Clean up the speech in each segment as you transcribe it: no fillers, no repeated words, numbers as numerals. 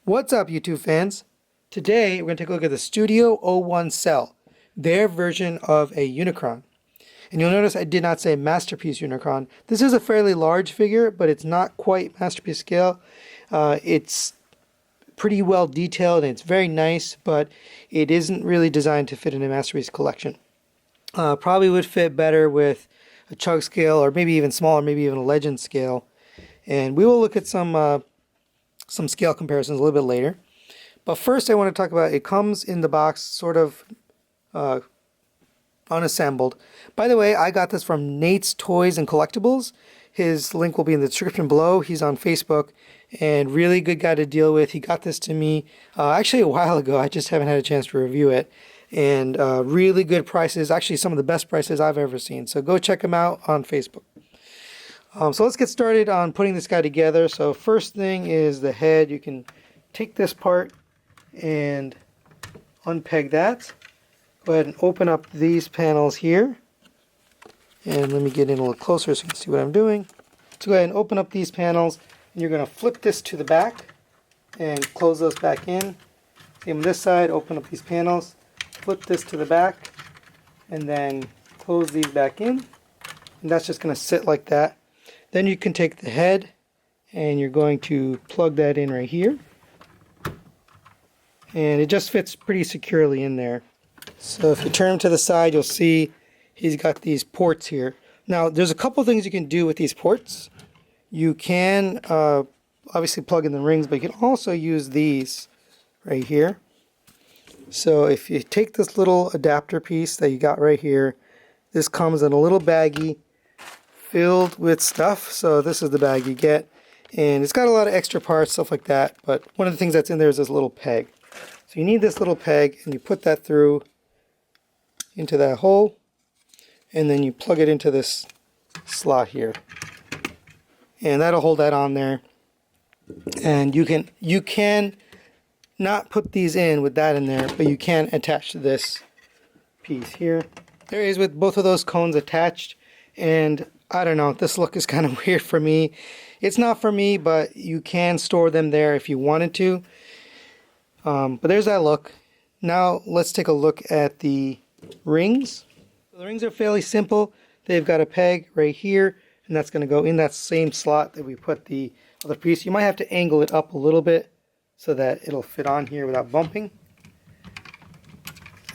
What's up, YouTube fans? Today we're going to take a look at the Studio 01 cell, their version of a Unicron. And you'll notice I did not say Masterpiece Unicron. This is a fairly large figure, but it's not quite Masterpiece scale. It's pretty well detailed and it's very nice, but it isn't really designed to fit in a Masterpiece collection. Probably would fit better with a Chug scale, or maybe even smaller, maybe even a Legend scale. And we will look at some scale comparisons a little bit later. But first I want to talk about, it comes in the box sort of unassembled. By the way, I got this from Nate's Toys and Collectibles. His link will be in the description below. He's on Facebook and really good guy to deal with. He got this to me actually a while ago. I just haven't had a chance to review it. And really good prices, actually some of the best prices I've ever seen. So go check him out on Facebook. So let's get started on putting this guy together. So first thing is the head. You can take this part and unpeg that. Go ahead and open up these panels here. And let me get in a little closer so you can see what I'm doing. So go ahead and open up these panels, and you're going to flip this to the back and close those back in. Same on this side, open up these panels, flip this to the back, and then close these back in. And that's just going to sit like that. Then you can take the head and you're going to plug that in right here. And it just fits pretty securely in there. So if you turn him to the side, you'll see he's got these ports here. Now there's a couple things you can do with these ports. You can obviously plug in the rings, but you can also use these right here. So if you take this little adapter piece that you got right here, this comes in a little baggie filled with stuff. So this is the bag you get, and it's got a lot of extra parts, stuff like that, but one of the things that's in there is this little peg. So you need this little peg, and you put that through into that hole, and then you plug it into this slot here, and that'll hold that on there. And you can not put these in with that in there, but you can attach to this piece here. There is with both of those cones attached, and I don't know, this look is kind of weird for me. It's not for me, but you can store them there if you wanted to. But there's that look. Now let's take a look at the rings. The rings are fairly simple. They've got a peg right here, and that's going to go in that same slot that we put the other piece. You might have to angle it up a little bit so that it'll fit on here without bumping.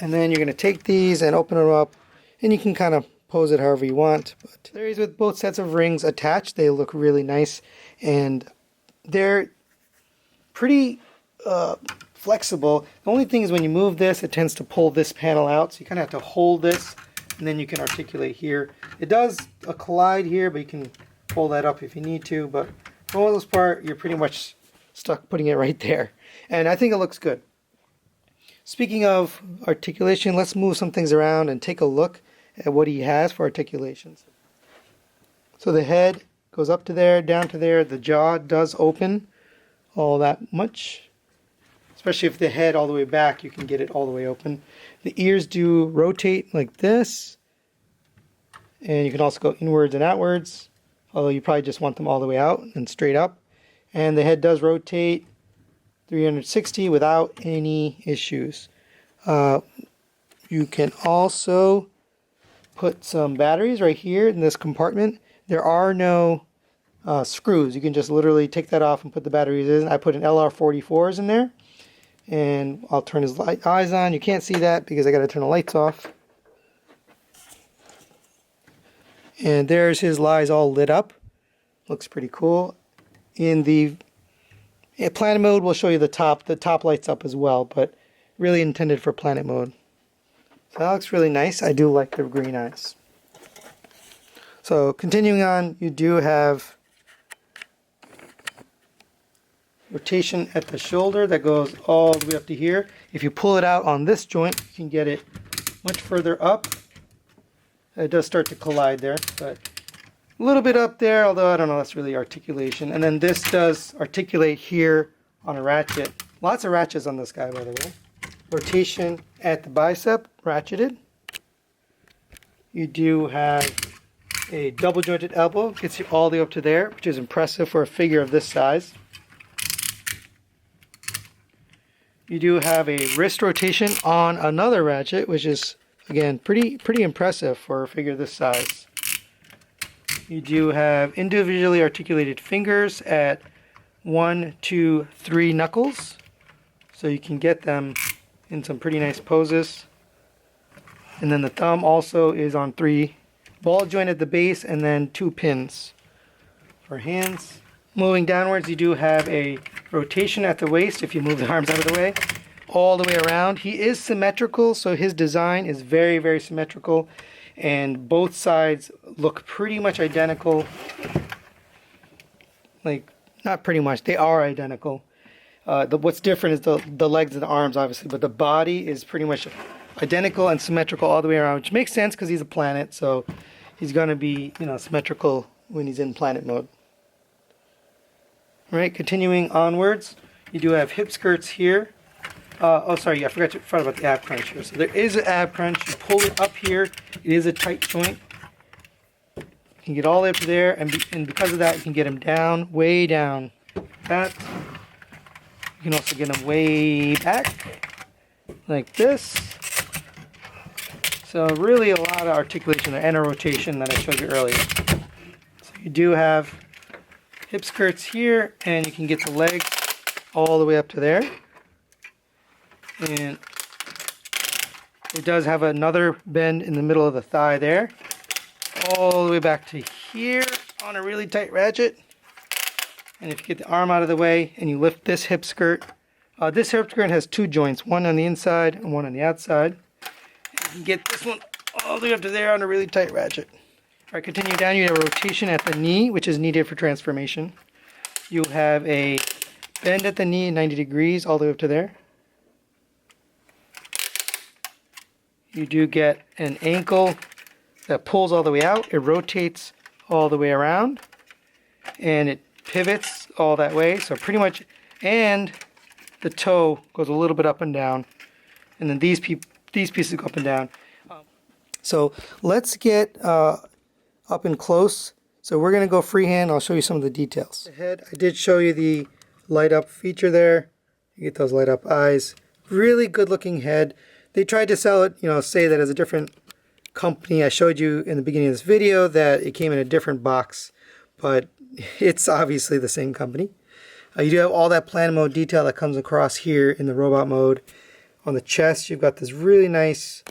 And then you're going to take these and open them up, and you can kind of pose it however you want. But there is with both sets of rings attached. They look really nice, and they're pretty flexible. The only thing is when you move this, it tends to pull this panel out, so you kind of have to hold this, and then you can articulate here. It does collide here, but you can pull that up if you need to, but for the most part, you're pretty much stuck putting it right there. And I think it looks good. Speaking of articulation, let's move some things around and take a look at what he has for articulations. So the head goes up to there, down to there. The jaw does open all that much. Especially if the head all the way back, you can get it all the way open. The ears do rotate like this. And you can also go inwards and outwards, although you probably just want them all the way out and straight up. And the head does rotate 360 without any issues. You can also put some batteries right here in this compartment. There are no screws. You can just literally take that off and put the batteries in. I put an LR44s in there. And I'll turn his eyes on. You can't see that because I got to turn the lights off. And there's his eyes all lit up. Looks pretty cool. In the planet mode, we'll show you the top. The top lights up as well, but really intended for planet mode. So that looks really nice. I do like the green eyes. So continuing on, you do have rotation at the shoulder that goes all the way up to here. If you pull it out on this joint, you can get it much further up. It does start to collide there, but a little bit up there, although I don't know, that's really articulation. And then this does articulate here on a ratchet. Lots of ratchets on this guy, by the way. Rotation at the bicep, ratcheted. You do have a double jointed elbow, gets you all the way up to there, which is impressive for a figure of this size. You do have a wrist rotation on another ratchet, which is, again, pretty impressive for a figure this size. You do have individually articulated fingers at 1, 2, 3 knuckles, so you can get them in some pretty nice poses. And then the thumb also is on 3, ball joint at the base, and then 2 pins for hands. Moving downwards, you do have a rotation at the waist if you move the arms out of the way, all the way around. He is symmetrical, so his design is very symmetrical, and both sides look pretty much identical. Like, not pretty much, they are identical. What's different is the legs and the arms, obviously, but the body is pretty much identical and symmetrical all the way around, which makes sense because he's a planet, so he's going to be, you know, symmetrical when he's in planet mode. All right, continuing onwards, you do have hip skirts here. Oh, sorry, I forgot about the ab crunch here. So there is an ab crunch. You pull it up here. It is a tight joint. You can get all the way up to there, and because of that, you can get him down, way down. That. You can also get him way back, like this. So really a lot of articulation there, and a rotation that I showed you earlier. So you do have hip skirts here, and you can get the legs all the way up to there. And it does have another bend in the middle of the thigh there, all the way back to here on a really tight ratchet. And if you get the arm out of the way and you lift this hip skirt has 2 joints, one on the inside and one on the outside. And you can get this one all the way up to there on a really tight ratchet. All right, continue down, you have a rotation at the knee, which is needed for transformation. You have a bend at the knee, 90 degrees, all the way up to there. You do get an ankle that pulls all the way out. It rotates all the way around, and it pivots all that way. So pretty much, and the toe goes a little bit up and down, and then these pieces go up and down. So let's get up and close. So we're going to go freehand. I'll show you some of the details. The head, I did show you the light up feature there. You get those light up eyes. Really good looking head. They tried to sell it, say that as a different company. I showed you in the beginning of this video that it came in a different box, but it's obviously the same company. You do have all that planet mode detail that comes across here in the robot mode. On the chest, you've got this really nice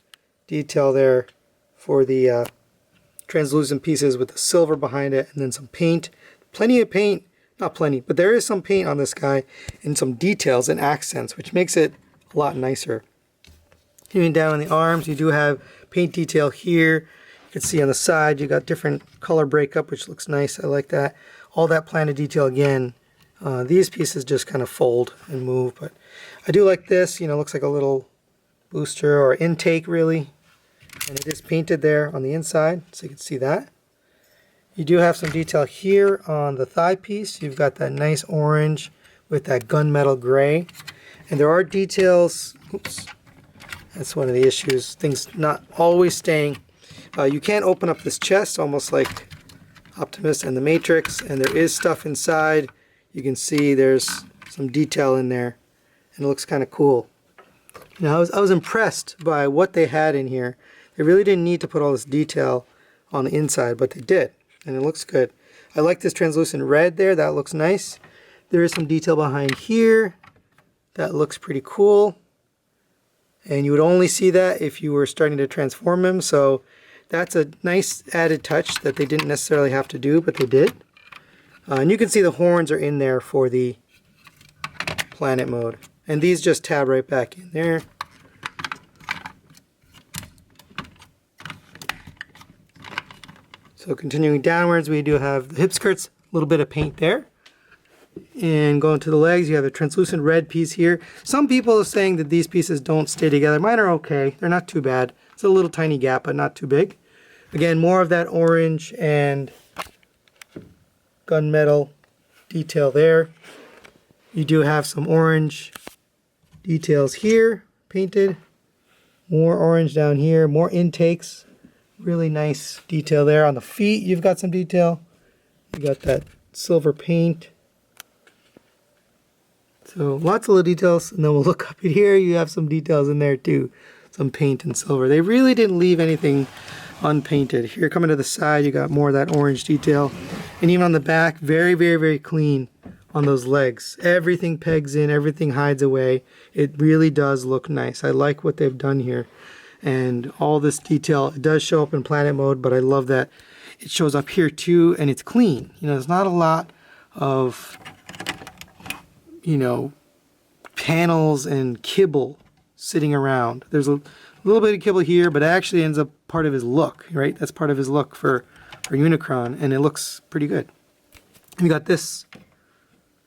detail there for the translucent pieces with the silver behind it, and then some paint. Plenty of paint, not plenty, but there is some paint on this guy and some details and accents, which makes it a lot nicer. Even down on the arms, you do have paint detail here. You can see on the side, you got different color breakup, which looks nice. I like that. All that planet detail again. These pieces just kind of fold and move, but I do like this. Looks like a little booster or intake, really. And it is painted there on the inside, so you can see that. You do have some detail here on the thigh piece. You've got that nice orange with that gunmetal gray. And there are details, oops, that's one of the issues, things not always staying. You can open up this chest, almost like Optimus and the Matrix, and there is stuff inside. You can see there's some detail in there, and it looks kind of cool. I was impressed by what they had in here. They really didn't need to put all this detail on the inside, but they did, and it looks good. I like this translucent red there. That looks nice. There is some detail behind here. That looks pretty cool. And you would only see that if you were starting to transform him, so that's a nice added touch that they didn't necessarily have to do, but they did. And you can see the horns are in there for the planet mode. And these just tab right back in there. So continuing downwards, we do have the hip skirts, a little bit of paint there. And going to the legs, you have a translucent red piece here. Some people are saying that these pieces don't stay together. Mine are okay. They're not too bad. It's a little tiny gap, but not too big. Again, more of that orange and gunmetal detail there. You do have some orange details here, painted. More orange down here, more intakes. Really nice detail there. On the feet, you've got some detail. You got that silver paint. So lots of little details, and then we'll look up at here. You have some details in there too, some paint and silver. They really didn't leave anything unpainted. Here, coming to the side, you got more of that orange detail, and even on the back, very, very, very clean on those legs. Everything pegs in, everything hides away. It really does look nice. I like what they've done here, and all this detail. It does show up in planet mode, but I love that it shows up here too, and it's clean. You know, there's not a lot of, you know, panels and kibble sitting around. There's a little bit of kibble here, but it actually ends up part of his look, right? That's part of his look for Unicron, and it looks pretty good. We got this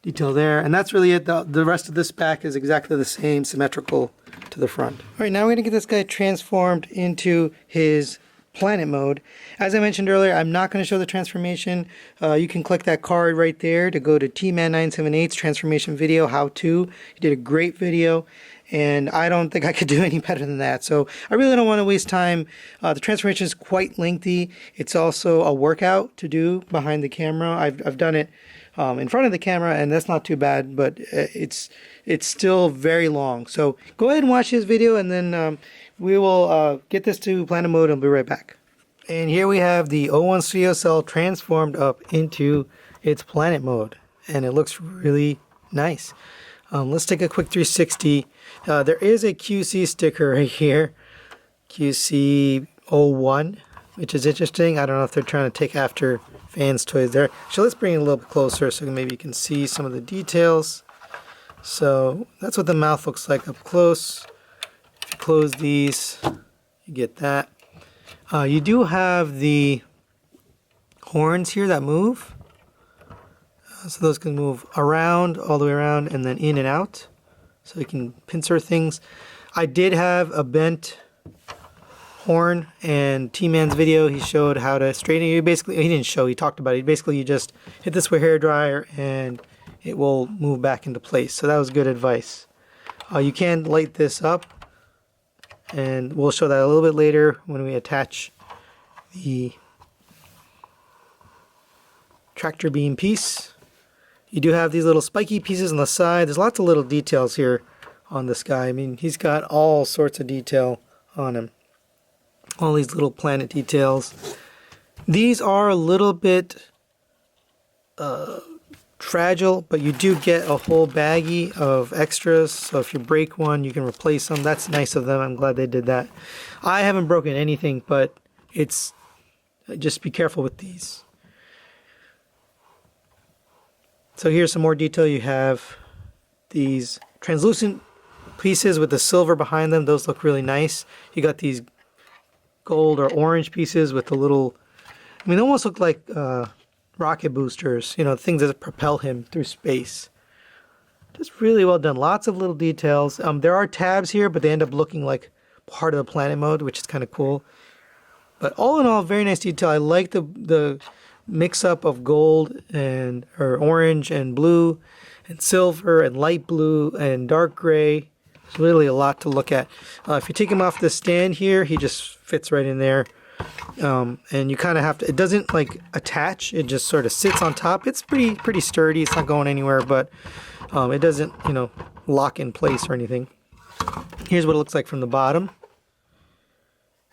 detail there, and that's really it. The rest of this back is exactly the same, symmetrical to the front. All right, now we're going to get this guy transformed into his planet mode. As I mentioned earlier, I'm not going to show the transformation. You can click that card right there to go to T-Man978's transformation video, how to. He did a great video, and I don't think I could do any better than that. So I really don't want to waste time. The transformation is quite lengthy. It's also a workout to do behind the camera. I've done it in front of the camera, and that's not too bad, but it's still very long. So go ahead and watch this video, and then we will get this to planet mode, and I'll be right back. And here we have the O1 Studio Cell transformed up into its planet mode, and it looks really nice. Let's take a quick 360. There is a QC sticker right here, QC 01, which is interesting. I don't know if they're trying to take after Fans Toys there. So let's bring it a little bit closer so maybe you can see some of the details. So that's what the mouth looks like up close. If you close these, you get that. You do have the horns here that move. So those can move around, all the way around, and then in and out. So you can pincer things. I did have a bent horn, and T-Man's video, he showed how to straighten it. Basically, he didn't show, he talked about it. Basically, you just hit this with a hairdryer, and it will move back into place. So that was good advice. You can light this up, and we'll show that a little bit later when we attach the tractor beam piece. You do have these little spiky pieces on the side. There's lots of little details here on this guy. I mean, he's got all sorts of detail on him. All these little planet details. These are a little bit fragile, but you do get a whole baggie of extras. So if you break one, you can replace them. That's nice of them. I'm glad they did that. I haven't broken anything, but it's just be careful with these. So here's some more detail. You have these translucent pieces with the silver behind them. Those look really nice. You got these gold or orange pieces with the little, I mean, they almost look like rocket boosters, you know, things that propel him through space. Just really well done. Lots of little details. There are tabs here, but they end up looking like part of the planet mode, which is kind of cool. But all in all, very nice detail. I like the mix-up of gold and or orange and blue and silver and light blue and dark gray. There's really a lot to look at. If you take him off the stand here, he just fits right in there. And you kind of have to, it doesn't like attach, it just sort of sits on top. It's pretty sturdy, it's not going anywhere, but it doesn't, you know, lock in place or anything. Here's what it looks like from the bottom.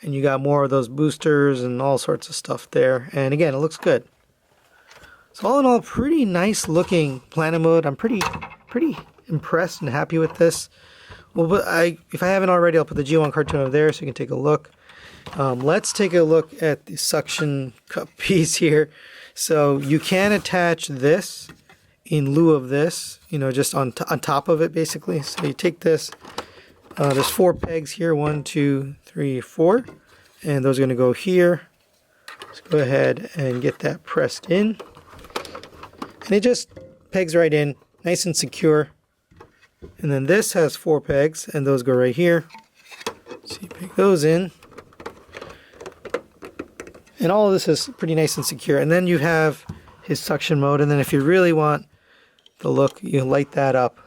And you got more of those boosters and all sorts of stuff there. And again, it looks good. So all in all, pretty nice looking planet mode. I'm pretty impressed and happy with this. Well, but if I haven't already, I'll put the G1 cartoon over there so you can take a look. Let's take a look at the suction cup piece here. So you can attach this in lieu of this, you know, just on top of it basically. So you take this. There's 4 pegs here, 1, 2, 3, 4, and those are going to go here. Let's go ahead and get that pressed in, and it just pegs right in, nice and secure. And then this has 4 pegs, and those go right here. So you peg those in, and all of this is pretty nice and secure. And then you have his suction mode, and then if you really want the look, you light that up,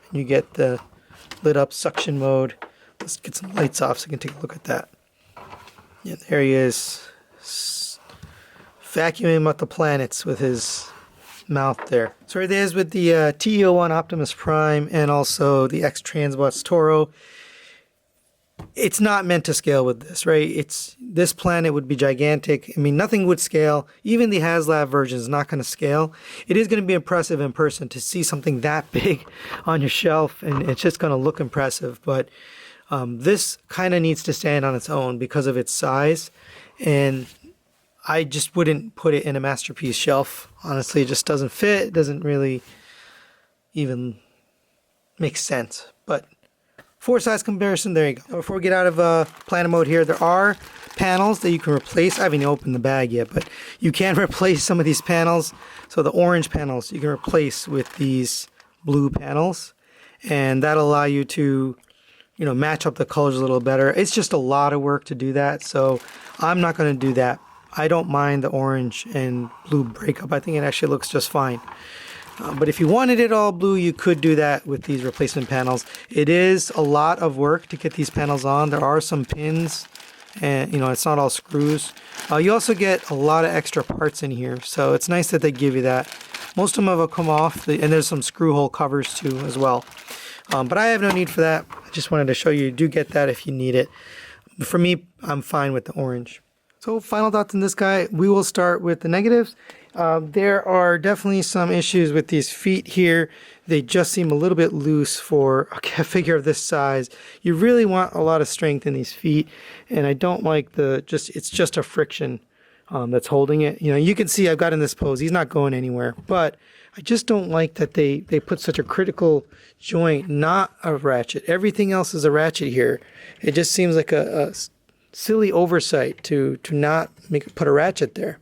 and you get the lit up suction mode. Let's get some lights off so you can take a look at that. Yeah, there he is, vacuuming up the planets with his mouth there. So it is with the TE01 Optimus Prime and also the X Transbots Toro. It's not meant to scale with this, right? This planet would be gigantic. I mean, nothing would scale. Even the HasLab version is not going to scale. It is going to be impressive in person to see something that big on your shelf, and it's just going to look impressive. But this kind of needs to stand on its own because of its size, and I just wouldn't put it in a masterpiece shelf. Honestly, it just doesn't fit. It doesn't really even make sense. But for size comparison, there you go. Before we get out of planet mode here, there are panels that you can replace. I haven't even opened the bag yet, but you can replace some of these panels. So the orange panels you can replace with these blue panels, and that'll allow you to, match up the colors a little better. It's just a lot of work to do that, so I'm not going to do that. I don't mind the orange and blue breakup. I think it actually looks just fine. But if you wanted it all blue, you could do that with these replacement panels. It is a lot of work to get these panels on. There are some pins, and it's not all screws. You also get a lot of extra parts in here, so it's nice that they give you that. Most of them will come off, and there's some screw hole covers too as well. But I have no need for that. I just wanted to show you do get that if you need it. For me, I'm fine with the orange. So final thoughts on this guy. We will start with the negatives. There are definitely some issues with these feet here. They just seem a little bit loose for a figure of this size. You really want a lot of strength in these feet, and I don't like it's just a friction that's holding it. You can see I've got in this pose, he's not going anywhere, but I just don't like that they put such a critical joint, not a ratchet. Everything else is a ratchet here. It just seems like a silly oversight to not put a ratchet there.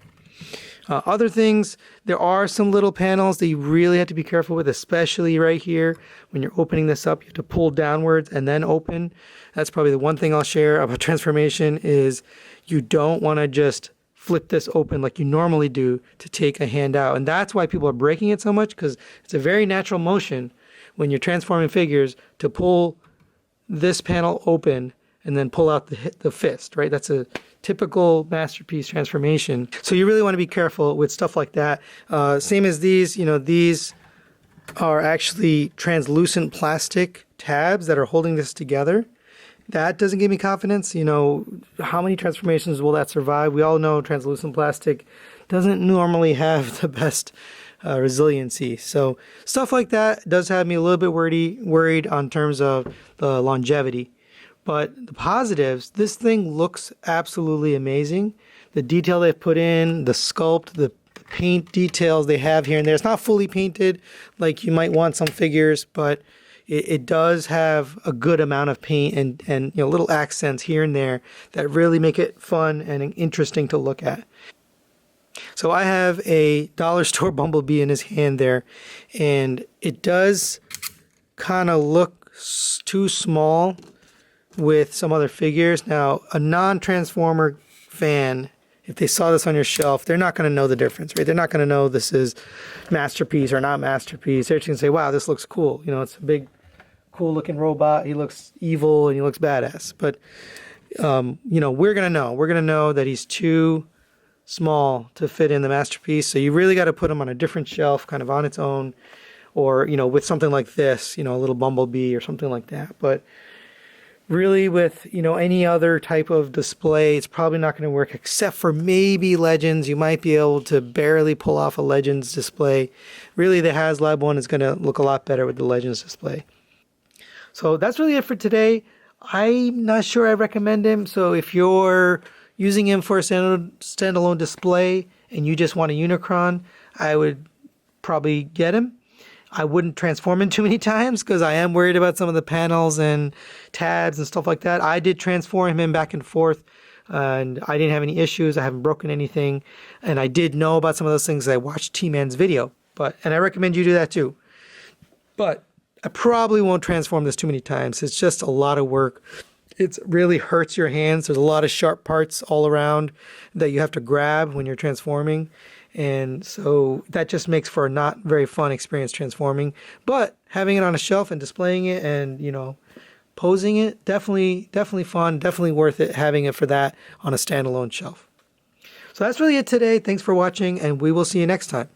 Other things, there are some little panels that you really have to be careful with, especially right here. When you're opening this up, you have to pull downwards and then open. That's probably the one thing I'll share about transformation is you don't want to just flip this open like you normally do to take a hand out. And that's why people are breaking it so much, because it's a very natural motion when you're transforming figures to pull this panel open and then pull out the fist, right? That's a typical masterpiece transformation. So you really want to be careful with stuff like that. Same as these, these are actually translucent plastic tabs that are holding this together. That doesn't give me confidence. How many transformations will that survive? We all know translucent plastic doesn't normally have the best resiliency. So stuff like that does have me a little bit worried on terms of the longevity. But the positives, this thing looks absolutely amazing. The detail they've put in, the sculpt, the paint details they have here and there. It's not fully painted like you might want some figures, but it does have a good amount of paint and little accents here and there that really make it fun and interesting to look at. So I have a dollar store Bumblebee in his hand there, and it does kind of look too small with some other figures. Now, a non-Transformer fan, if they saw this on your shelf, they're not going to know the difference, right? They're not going to know this is masterpiece or not masterpiece. They're just going to say, wow, this looks cool. It's a big, cool-looking robot. He looks evil and he looks badass. But, we're going to know. We're going to know that he's too small to fit in the masterpiece. So you really got to put him on a different shelf, kind of on its own, or, with something like this, a little Bumblebee or something like that. But really with, any other type of display, it's probably not going to work except for maybe Legends. You might be able to barely pull off a Legends display. Really, the HasLab one is going to look a lot better with the Legends display. So that's really it for today. I'm not sure I recommend him. So if you're using him for a standalone display and you just want a Unicron, I would probably get him. I wouldn't transform him too many times because I am worried about some of the panels and tabs and stuff like that. I did transform him back and forth, and I didn't have any issues. I haven't broken anything, and I did know about some of those things. I watched T-Man's video, and I recommend you do that too. But I probably won't transform this too many times. It's just a lot of work. It really hurts your hands. There's a lot of sharp parts all around that you have to grab when you're transforming. And so that just makes for a not very fun experience transforming. But having it on a shelf and displaying it and, posing it, definitely fun, definitely worth it having it for that on a standalone shelf. So that's really it today. Thanks for watching, and we will see you next time.